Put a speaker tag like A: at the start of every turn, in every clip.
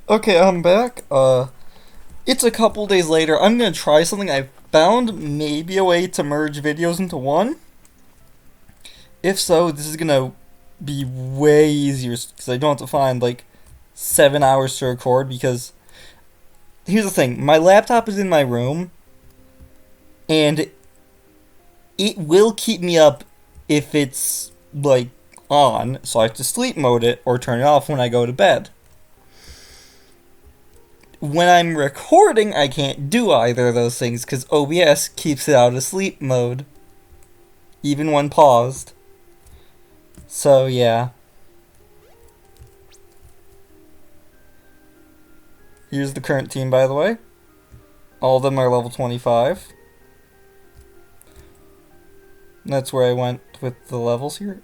A: Okay, I'm back. It's a couple days later. I'm gonna try something. I found maybe a way to merge videos into one. If so, this is gonna be way easier because I don't have to find like 7 hours to record. Because here's the thing: my laptop is in my room, and it will keep me up if it's like on. So I have to sleep mode it or turn it off when I go to bed. When I'm recording, I can't do either of those things because OBS keeps it out of sleep mode, even when paused. So, yeah. Here's the current team, by the way. All of them are level 25. That's where I went with the levels here.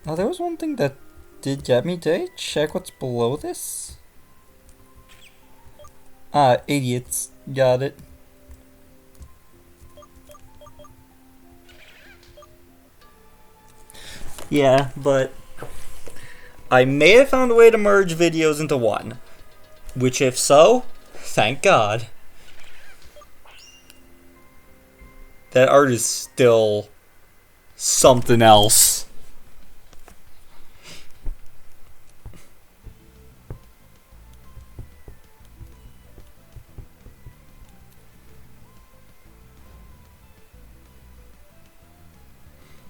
A: Oh, there was one thing that did get me. Did I check what's below this? Ah, idiots. Got it. Yeah, but I may have found a way to merge videos into one. Which, if so, thank God. That art is still something else.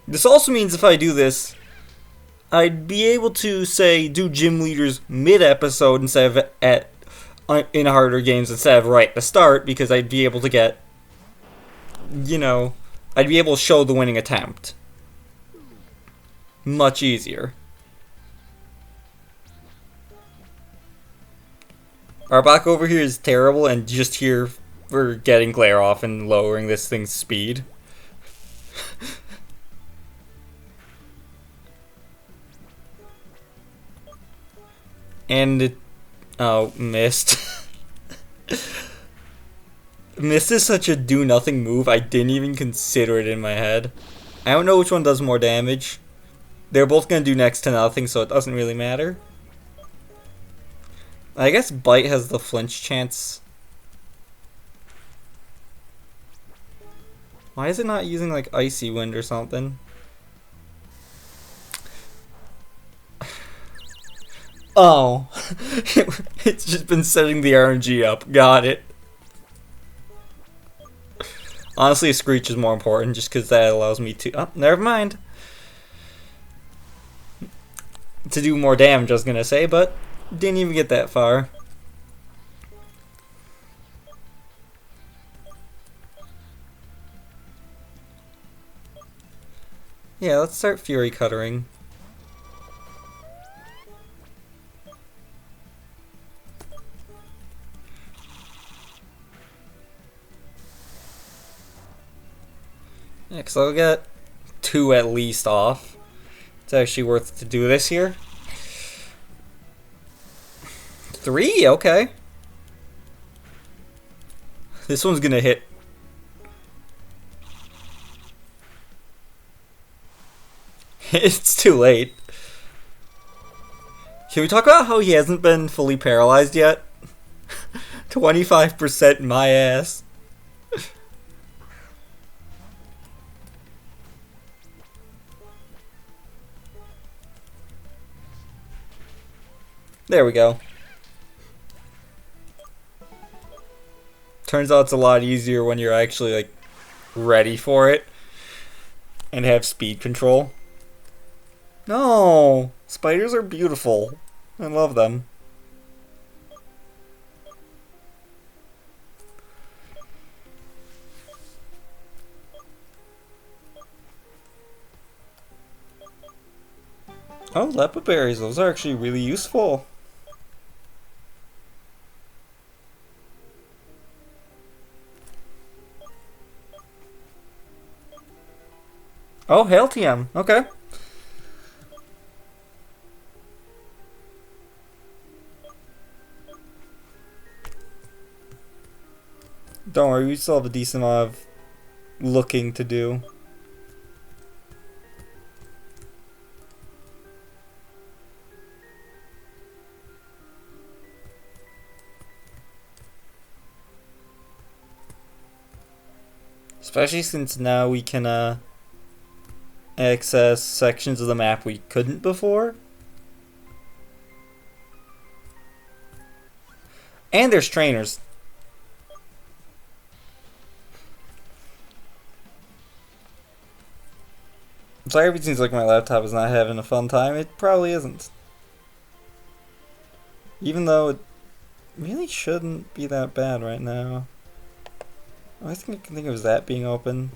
A: This also means if I do this, I'd be able to say do gym leaders mid-episode instead of in harder games instead of right at the start, because I'd be able to get, I'd be able to show the winning attempt. Much easier. Our block over here is terrible, and just here for getting glare off and lowering this thing's speed. And it, oh, missed. Missed is such a do-nothing move, I didn't even consider it in my head. I don't know which one does more damage. They're both going to do next to nothing, so it doesn't really matter. I guess Bite has the flinch chance. Why is it not using, like, Icy Wind or something? Oh. It's just been setting the RNG up. Got it. Honestly, a Screech is more important just because that allows me to... Oh, never mind. To do more damage, I was going to say, but didn't even get that far. Yeah, let's start Fury Cuttering. Yeah, because I'll get 2 at least off. It's actually worth it to do this here. 3? Okay. This one's gonna hit. It's too late. Can we talk about how he hasn't been fully paralyzed yet? 25% my ass. There we go. Turns out it's a lot easier when you're actually, like, ready for it and have speed control. No! Spiders are beautiful. I love them. Oh, Lepa berries. Those are actually really useful. Oh, Hail TM. Okay. Don't worry, we still have a decent amount of looking to do. Especially since now we can access sections of the map we couldn't before. And there's trainers. I'm sorry if it seems like my laptop is not having a fun time. It probably isn't. Even though it really shouldn't be that bad right now. I think I can think of that being open.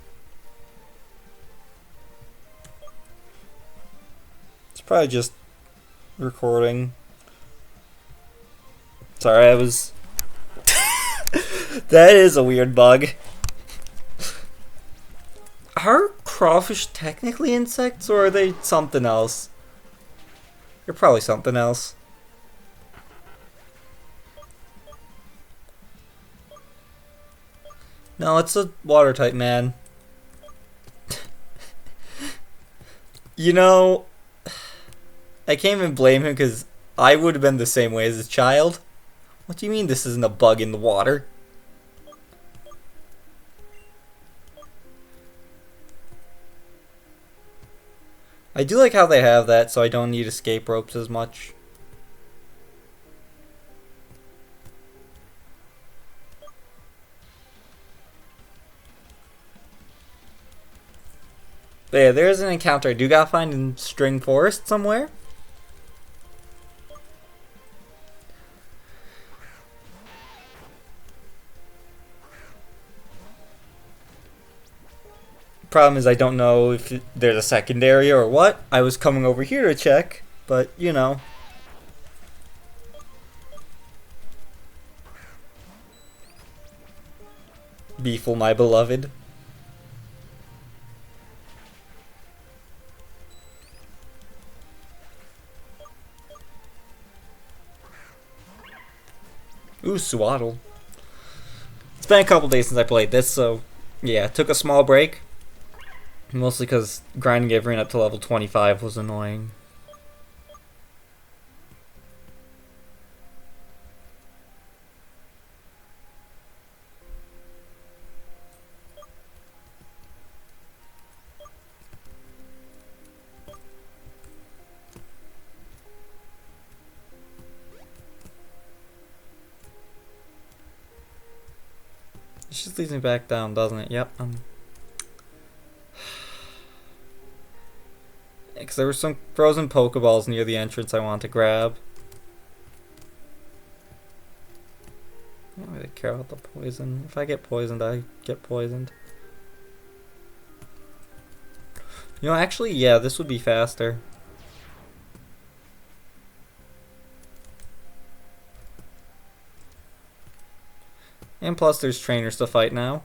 A: It's probably just recording. Sorry, I was... That is a weird bug. Are crawfish technically insects, or are they something else? They're probably something else. No, it's a water type man. You know, I can't even blame him because I would have been the same way as a child. What do you mean this isn't a bug in the water? I do like how they have that, so I don't need escape ropes as much. But yeah, there's an encounter I do gotta find in String Forest somewhere. Problem is I don't know if there's a secondary or what. I was coming over here to check, but you know. Beefle, my beloved. Ooh, Swaddle. It's been a couple days since I played this, so yeah, took a small break. Mostly because grinding everything up to level 25 was annoying. It just leads me back down, doesn't it? Yep. Because there were some frozen Pokeballs near the entrance I wanted to grab. I don't really care about the poison. If I get poisoned, I get poisoned. You know, actually, yeah, this would be faster. And plus, there's trainers to fight now.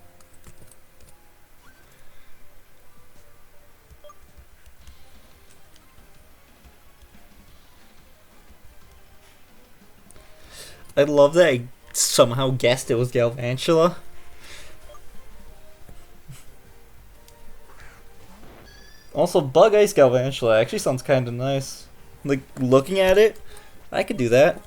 A: I love that I somehow guessed it was Galvantula. Also, Bug Ice Galvantula actually sounds kind of nice. Like, looking at it, I could do that.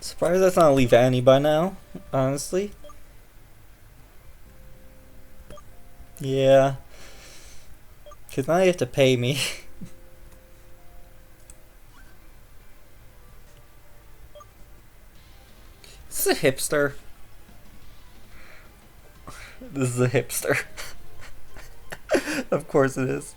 A: Surprised that's not Leavanny by now, honestly. Yeah. Because now you have to pay me. This is a hipster. This is a hipster. Of course it is.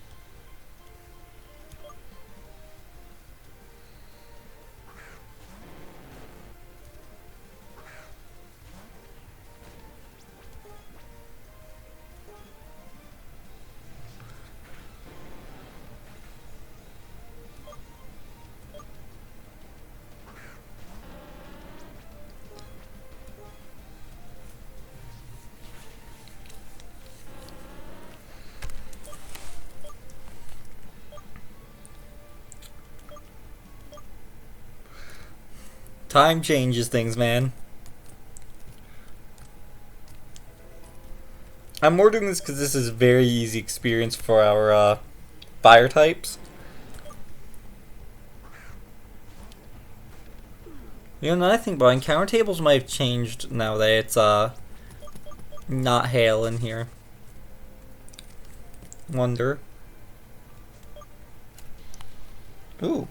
A: Time changes things, man. I'm more doing this because this is a very easy experience for our fire types. You know, another thing about encounter tables might have changed now that it's not hail in here. Wonder. Ooh.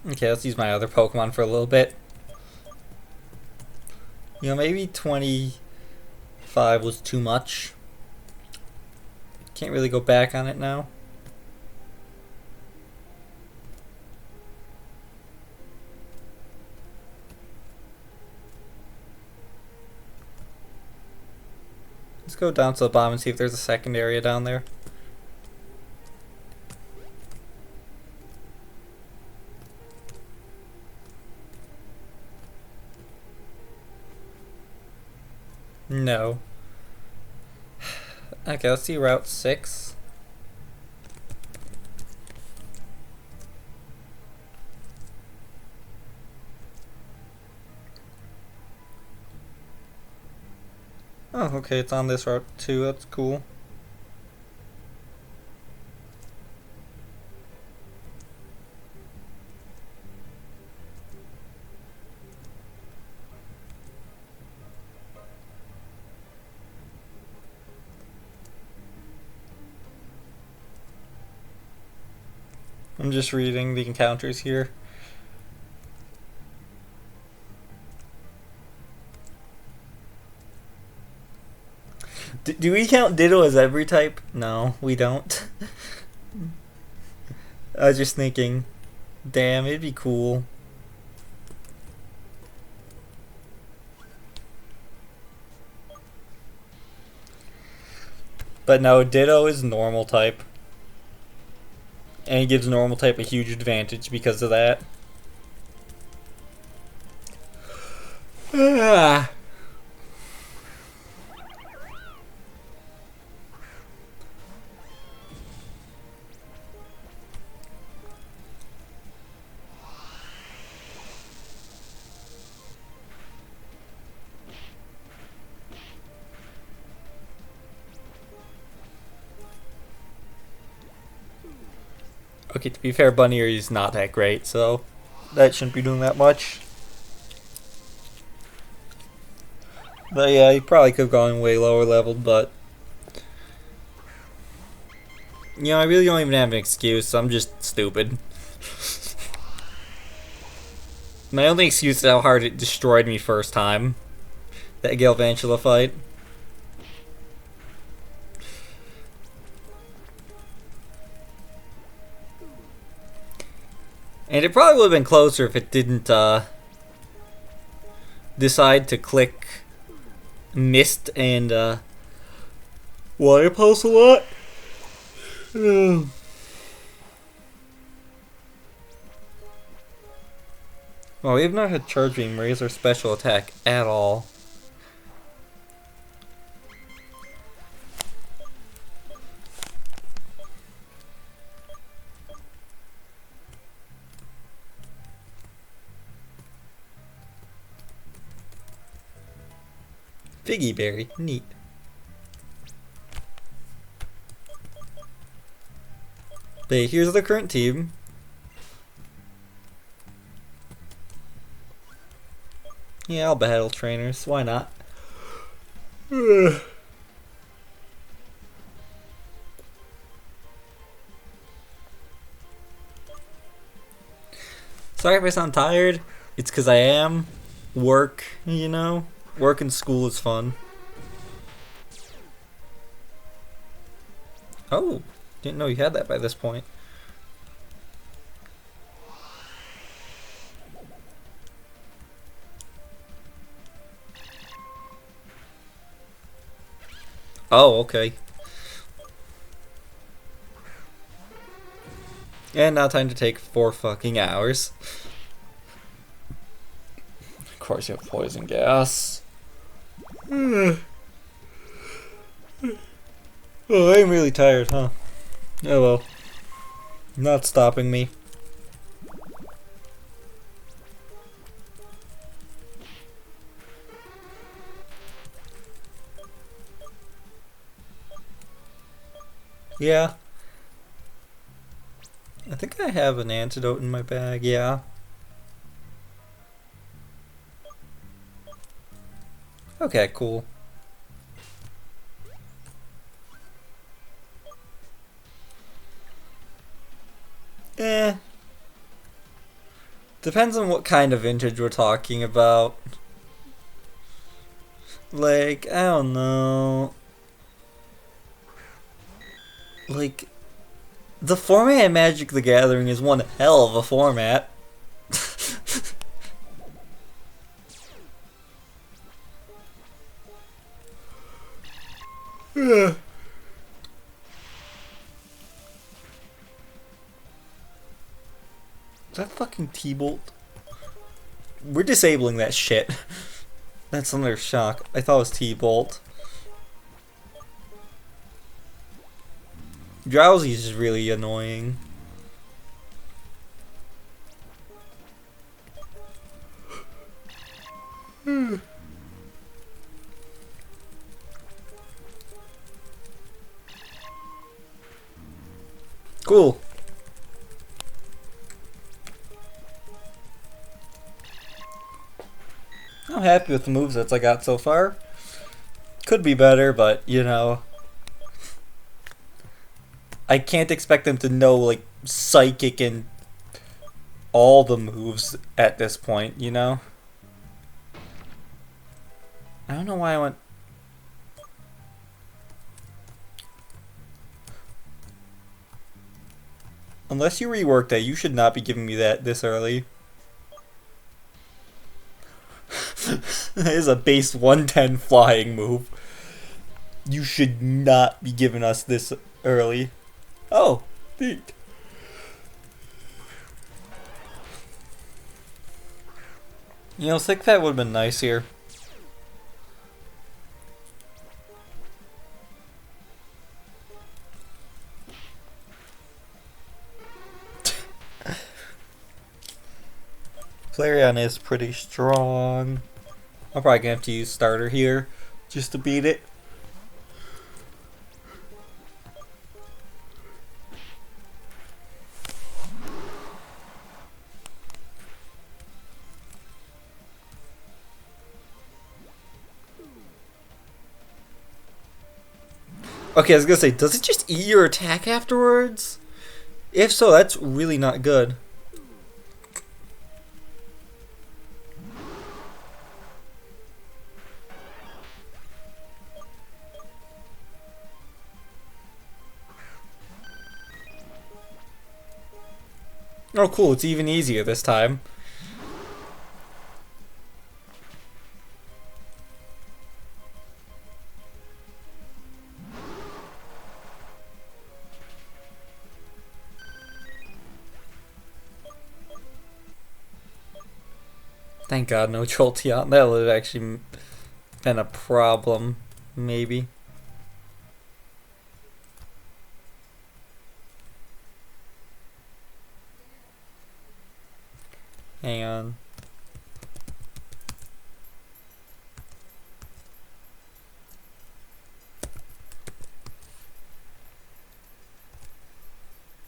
A: Okay, let's use my other Pokemon for a little bit. You know, maybe 25 was too much. Can't really go back on it now. Let's go down to the bottom and see if there's a second area down there. No. Okay, let's see Route 6. Oh, okay, it's on this route too, that's cool. I'm just reading the encounters here. Do we count Ditto as every type? No, we don't. I was just thinking, damn, it'd be cool. But no, Ditto is normal type. And it gives normal type a huge advantage because of that. Okay, to be fair, Bunny is not that great, so that shouldn't be doing that much. But yeah, he probably could have gone way lower leveled, but you know, I really don't even have an excuse, so I'm just stupid. My only excuse is how hard it destroyed me first time. That Galvantula fight. And it probably would have been closer if it didn't decide to click Mist and Water Pulse a lot. Well, we have not had Charge Beam raise our special attack at all. Figgy Berry, neat. But here's the current team. Yeah, I'll battle trainers. Why not? Sorry if I sound tired. It's because I am. Work, you know? Work and school is fun. Oh, didn't know you had that by this point. Oh, okay. And now time to take 4 fucking hours. Of course you have poison gas. Oh, I'm really tired, huh? Oh well. Not stopping me. Yeah. I think I have an antidote in my bag, yeah. Okay, cool. Eh. Depends on what kind of vintage we're talking about. Like, I don't know. Like, the format in Magic the Gathering is one hell of a format. Is that fucking T-Bolt? We're disabling that shit. That's another shock. I thought it was T-Bolt. Drowsy is just really annoying. Cool. I'm happy with the movesets I got so far. Could be better, but you know, I can't expect them to know like psychic and all the moves at this point, you know? I don't know why I went. Unless you reworked that, you should not be giving me that this early. That is a base 110 flying move. You should not be giving us this early. Oh, neat. You know, Sick Pet would have been nice here. Flareon is pretty strong. I'm probably gonna have to use starter here just to beat it. Okay, I was gonna say, does it just eat your attack afterwards? If so, that's really not good. Oh cool, it's even easier this time. Thank God no Jolteon. That would have actually been a problem, maybe. Hang on.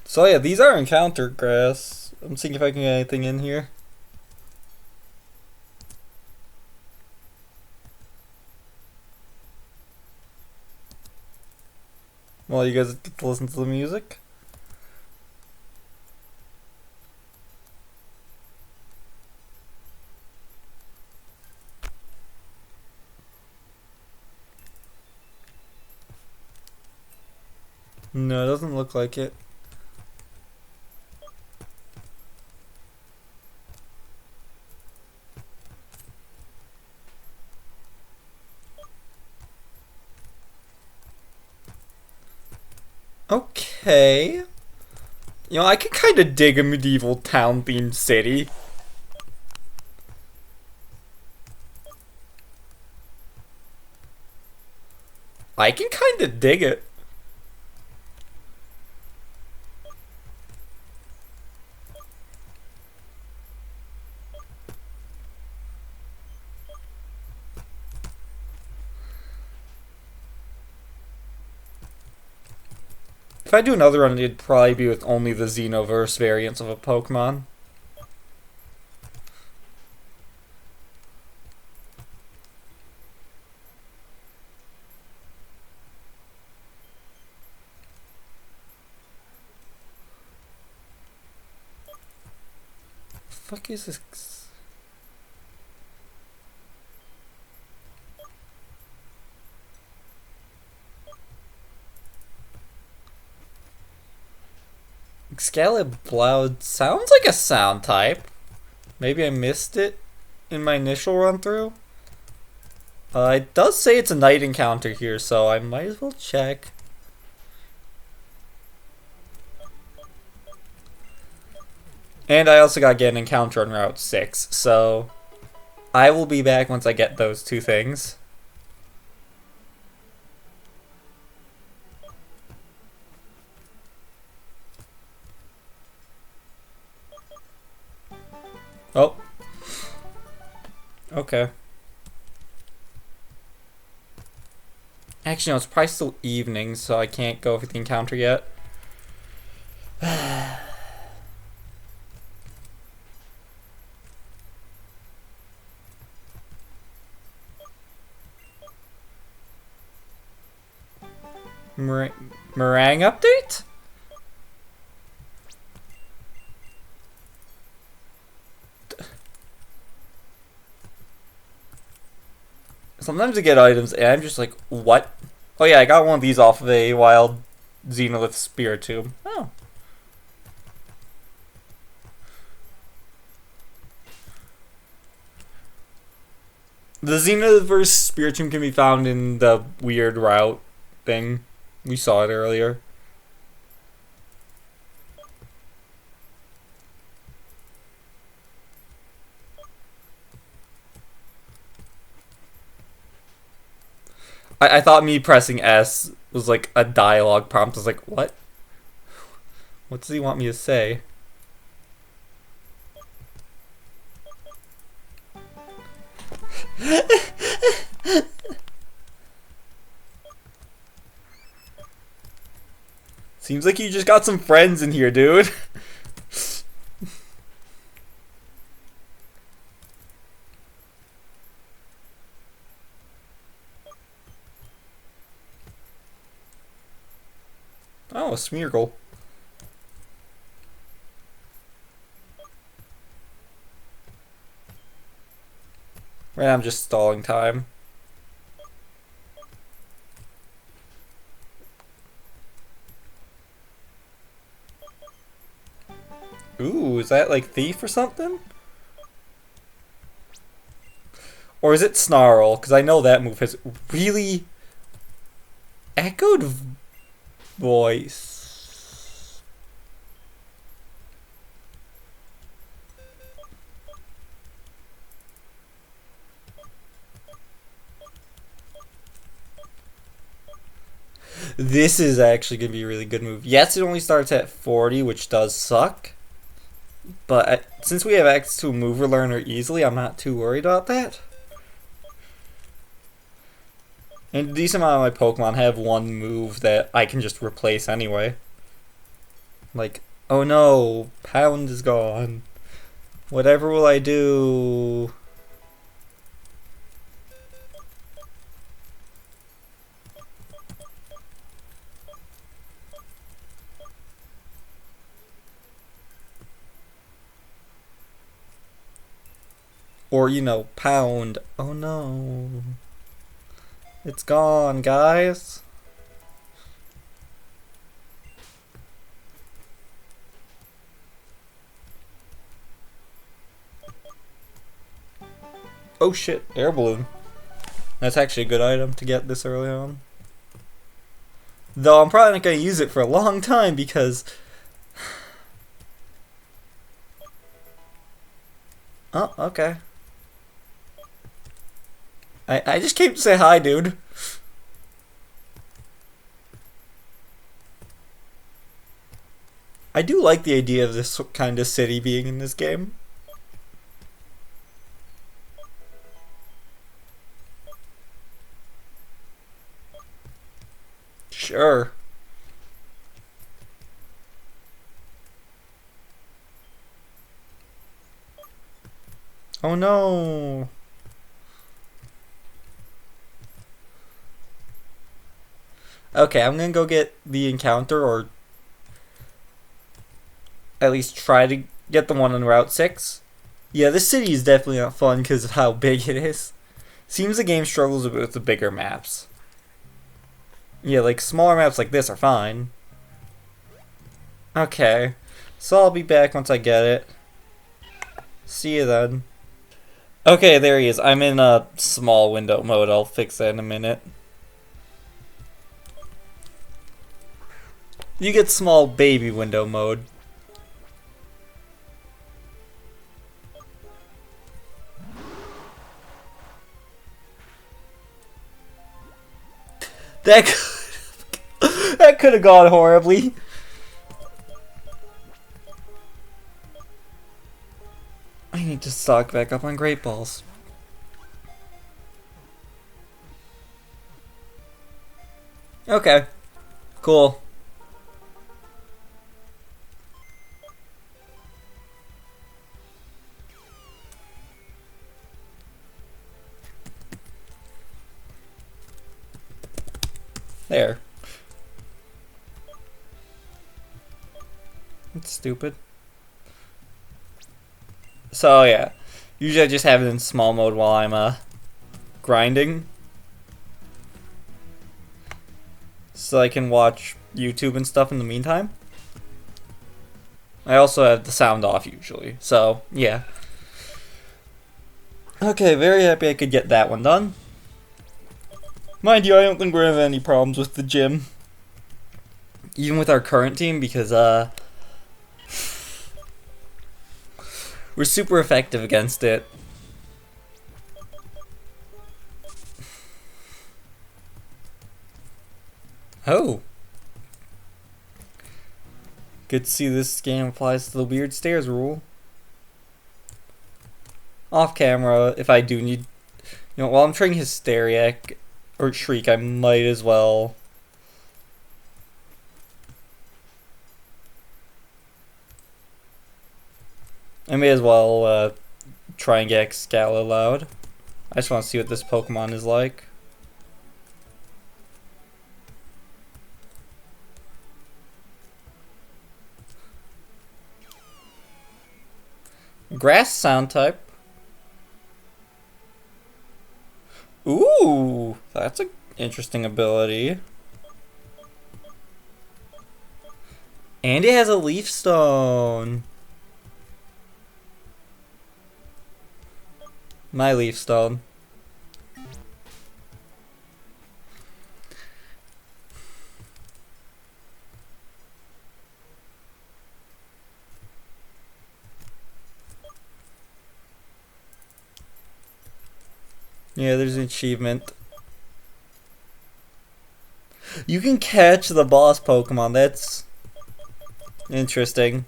A: So yeah, these are encounter grass. I'm seeing if I can get anything in here. Well, you guys get to listen to the music. No, it doesn't look like it. okay. You know, I can kind of dig a medieval town-themed city. I can kind of dig it. If I do another one, it'd probably be with only the Xenoverse variants of a Pokemon. The fuck is this? Excalibur sounds like a sound type. Maybe I missed it in my initial run through. It does say it's a night encounter here, so I might as well check. And I also got to get an encounter on Route 6, so I will be back once I get those two things. Oh. Okay. Actually, no, it's probably still evening, so I can't go for the encounter yet. Meringue update? Sometimes I get items and I'm just like, what? Oh yeah, I got one of these off of a wild Xenolith Spirit Tube. Oh. The Xenoverse Spirit Tube can be found in the weird route thing. We saw it earlier. I thought me pressing S was like a dialogue prompt. I was like, what? What does he want me to say? Seems like you just got some friends in here, dude. Oh, a Smeargle. Right now I'm just stalling time. Ooh, is that like Thief or something? Or is it Snarl? Because I know that move has really echoed voice. This is actually going to be a really good move. Yes, it only starts at 40, which does suck. But since we have access to a mover learner easily, I'm not too worried about that. And a decent amount of my Pokemon have one move that I can just replace anyway. Like, oh no, Pound is gone. Whatever will I do? Or, you know, Pound. Oh no. It's gone, guys. Oh shit, air balloon. That's actually a good item to get this early on. Though I'm probably not going to use it for a long time because... Oh, okay. I just came to say hi, dude. I do like the idea of this kind of city being in this game. Sure. Oh no. Okay, I'm gonna go get the encounter, or at least try to get the one on Route 6. Yeah, this city is definitely not fun because of how big it is. Seems the game struggles a bit with the bigger maps. Yeah, like smaller maps like this are fine. Okay, so I'll be back once I get it. See you then. Okay, there he is. I'm in a small window mode. I'll fix that in a minute. You get small baby window mode. That could have gone horribly. I need to stock back up on Great Balls. Okay. Cool. There. That's stupid. So yeah, usually I just have it in small mode while I'm grinding, so I can watch YouTube and stuff in the meantime. I also have the sound off usually, so yeah. Okay, very happy I could get that one done. Mind you, I don't think we're gonna have any problems with the gym, even with our current team, because we're super effective against it. Oh. Good to see this game applies to the weird stairs rule. Off camera, if I do need... You know, while I'm trying Hysteriac or Shriek, I might as well... I may as well try and get Excala loud. I just want to see what this Pokemon is like. Grass sound type. Ooh, that's an interesting ability. And it has a Leaf Stone. My Leaf Stone. Yeah, there's an achievement. You can catch the boss Pokemon. That's interesting.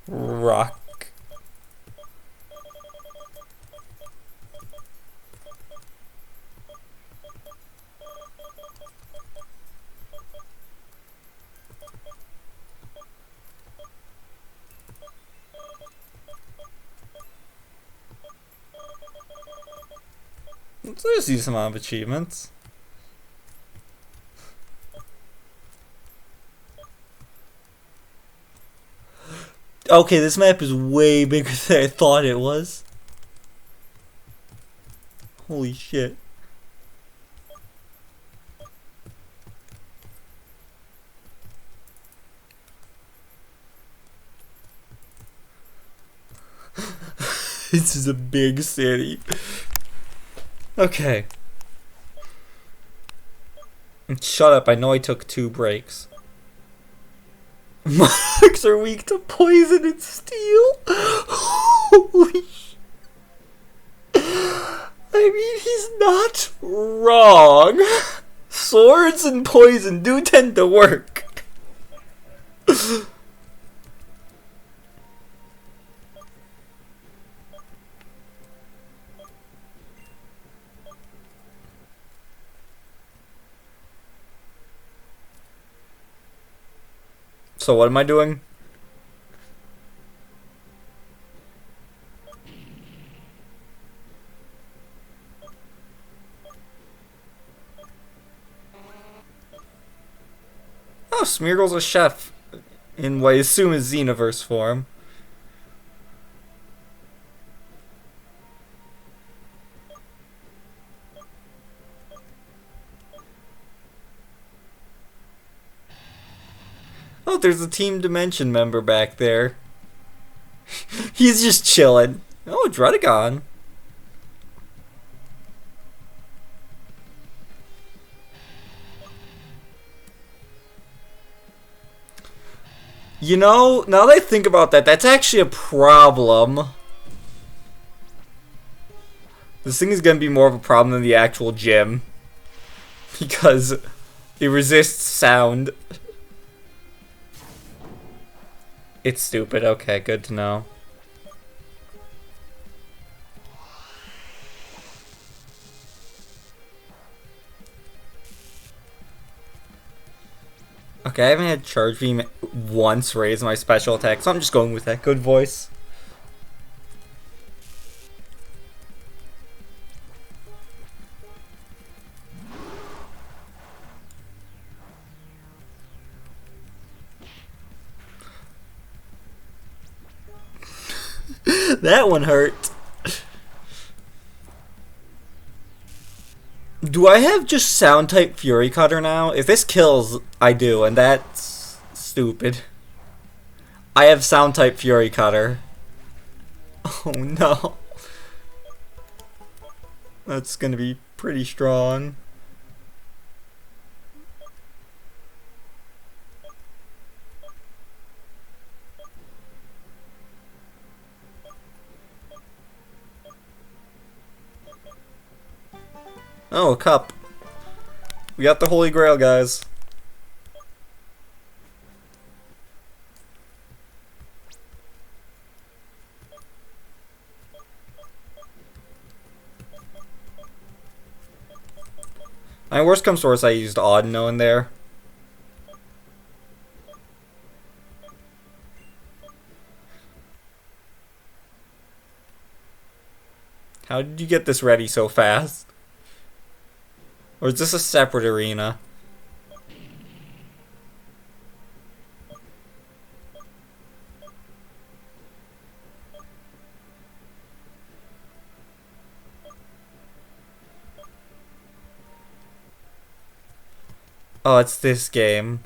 A: Rock. There's a decent amount of achievements. Okay, this map is way bigger than I thought it was. Holy shit. This is a big city. Okay. Shut up, I know I took 2 breaks. Monarchs are weak to poison and steel? Holy sh... I mean, he's not wrong. Swords and poison do tend to work. So what am I doing? Oh, Smeagol's a chef in what I assume is Xenoverse form. Oh, there's a Team Dimension member back there. He's just chilling. Oh, Drudagon. You know, now that I think about that, that's actually a problem. This thing is going to be more of a problem than the actual gym. Because it resists sound. It's stupid. Okay, good to know. Okay, I haven't had Charge Beam once raise my special attack, so I'm just going with that good voice. That one hurt. Do I have just sound type Fury Cutter now? If this kills, I do, and that's stupid. I have sound type Fury Cutter. Oh no. That's gonna be pretty strong. Oh, a cup. We got the Holy Grail, guys. My worst comes to worst, I used Audino in there. How did you get this ready so fast? Or is this a separate arena? Oh, it's this game.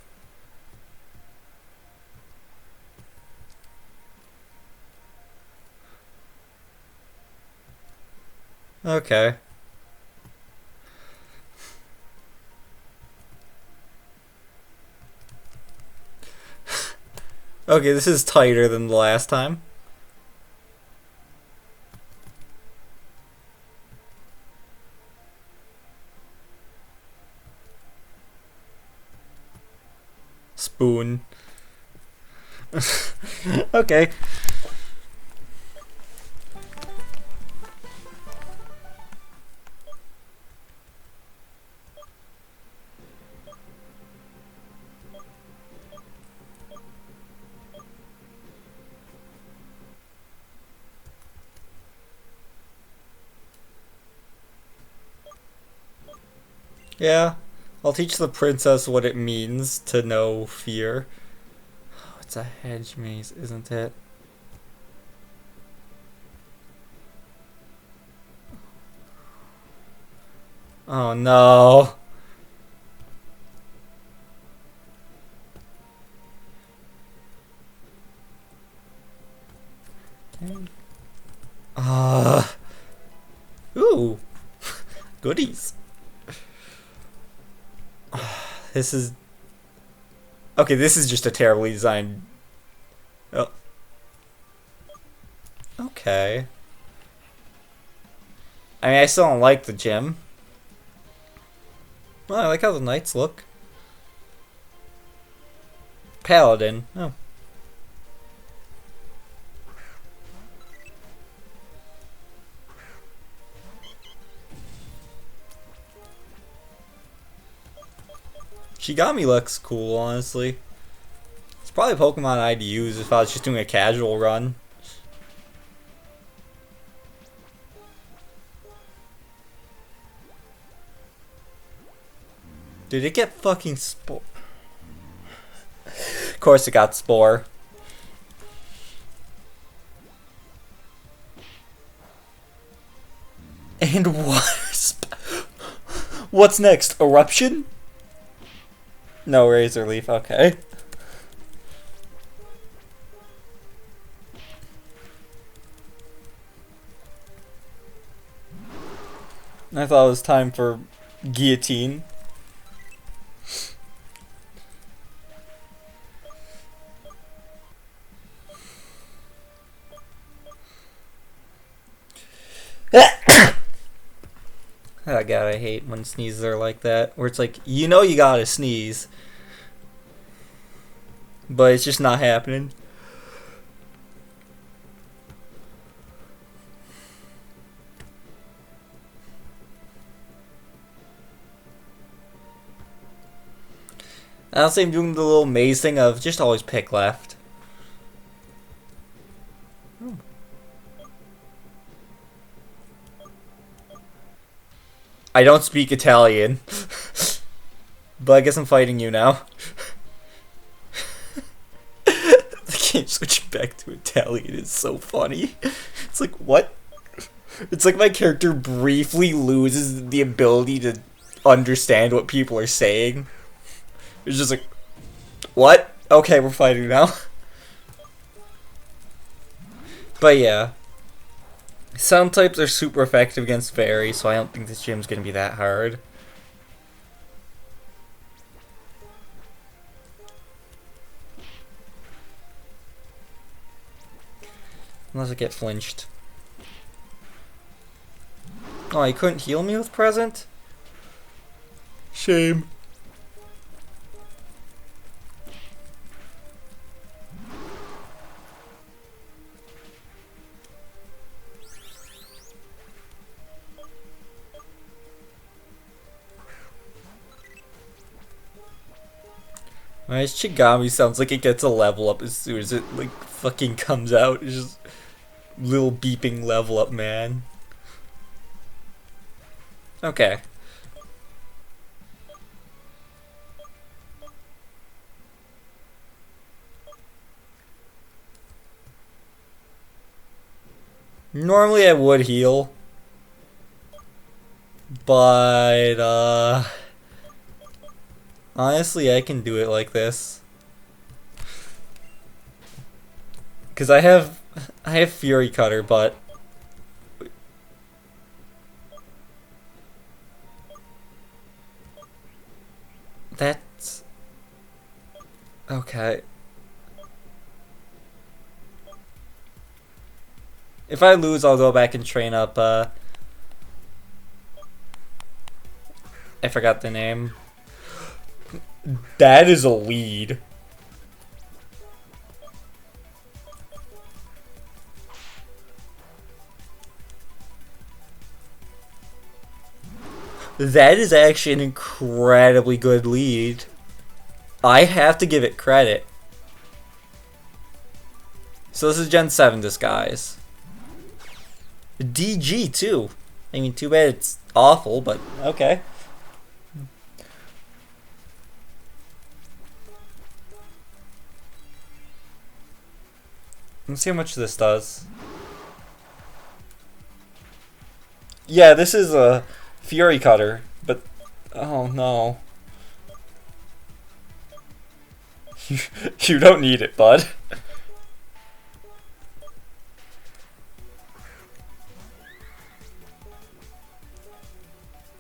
A: Okay. Okay, this is tighter than the last time. Spoon. Okay. Yeah, I'll teach the princess what it means to know fear. Oh, it's a hedge maze, isn't it? Oh no. Ooh. Goodies. This is... Okay, this is just a terribly designed... Oh. Okay. I mean, I still don't like the gym. Well, I like how the knights look. Paladin. Oh. Shigami looks cool, honestly. It's probably a Pokemon I'd use if I was just doing a casual run. Did it get fucking Spore? Of course it got Spore. And Wasp. What's next? Eruption? No, Razor Leaf, okay. I thought it was time for Guillotine. Oh god, I hate when sneezes are like that. Where it's like, you know you gotta sneeze. But it's just not happening. Honestly, I'm doing the little maze thing of just always pick left. I don't speak Italian. But I guess I'm fighting you now. The game switching back to Italian is so funny. It's like, what? It's like my character briefly loses the ability to understand what people are saying. It's just like, what? Okay, we're fighting now. But yeah. Sound types are super effective against Fairy, so I don't think this gym's gonna be that hard. Unless I get flinched. Oh, he couldn't heal me with Present? Shame. My Shigami sounds like it gets a level up as soon as it like fucking comes out. It's just little beeping level up, man. Okay. Normally I would heal. But honestly, I can do it like this. Cause I have Fury Cutter, but that's okay. If I lose, I'll go back and train up. I forgot the name. That is a lead. That is actually an incredibly good lead. I have to give it credit. So this is Gen 7 Disguise. DG too. I mean, too bad it's awful, but okay. Let's see how much this does. Yeah, this is a Fury Cutter, but oh no. You don't need it, bud.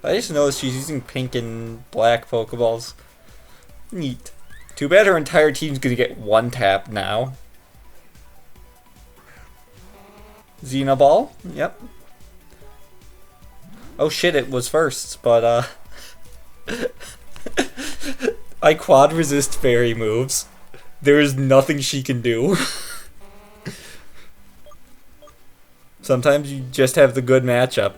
A: I just noticed she's using pink and black Pokeballs. Neat. Too bad her entire team's gonna get one tap now. Xenoball? Yep. Oh shit, it was first, but I quad resist fairy moves. There is nothing she can do. Sometimes you just have the good matchup.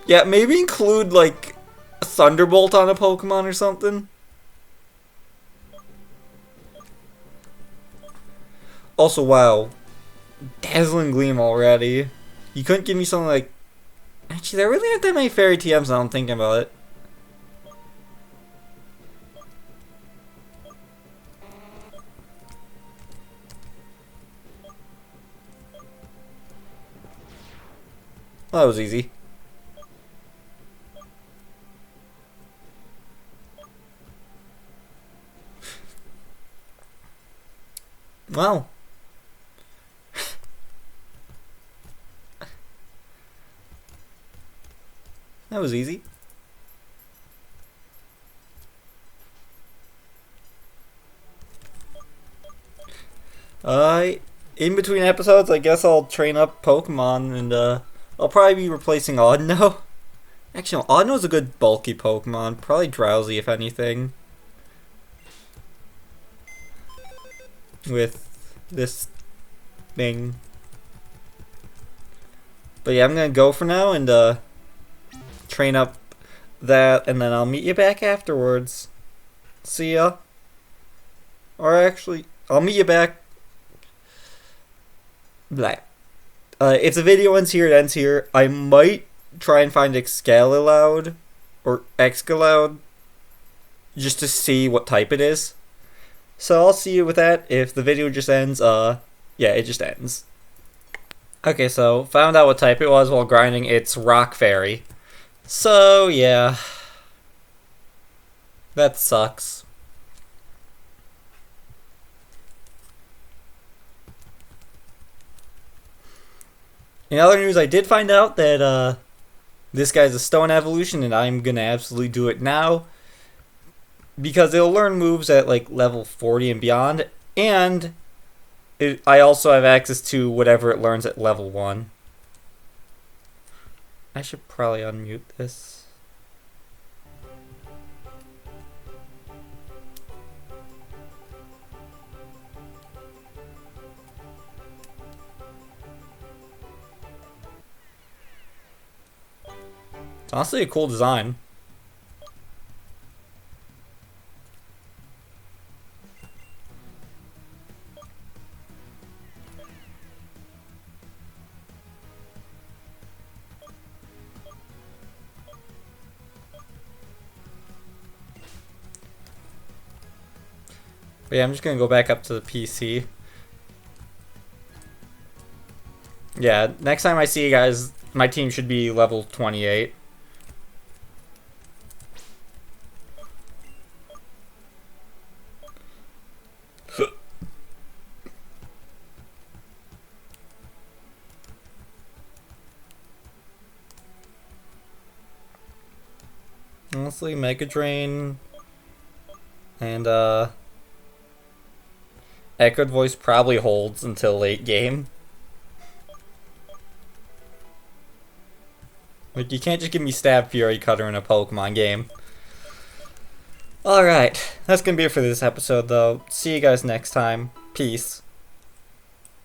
A: Yeah, maybe include like a Thunderbolt on a Pokemon or something. Also, wow. Dazzling Gleam already. You couldn't give me something like... Actually, there really aren't that many Fairy TMs now I'm thinking about it. Well, that was easy. Wow. That was easy. In between episodes, I guess I'll train up Pokemon, and I'll probably be replacing Audino. Actually, no, Audino's a good bulky Pokemon. Probably Drowsy, if anything. With this thing. But yeah, I'm gonna go for now and train up that, and then I'll meet you back afterwards. See ya. Or actually, I'll meet you back. Blah. If the video ends here, it ends here. I might try and find Excaliloud or Excaloud just to see what type it is. So I'll see you with that. If the video just ends, yeah, it just ends. Okay, so found out what type it was while grinding. It's Rock Fairy. So, yeah. That sucks. In other news, I did find out that this guy's a Stone Evolution, and I'm gonna absolutely do it now. Because it'll learn moves at like level 40 and beyond, and I also have access to whatever it learns at level 1. I should probably unmute this. It's honestly a cool design. But yeah, I'm just gonna go back up to the PC. Yeah, next time I see you guys, my team should be level 28. Honestly, Mega Drain and Echoed Voice probably holds until late game. Like, you can't just give me Stab Fury Cutter in a Pokemon game. Alright, that's gonna be it for this episode though. See you guys next time. Peace.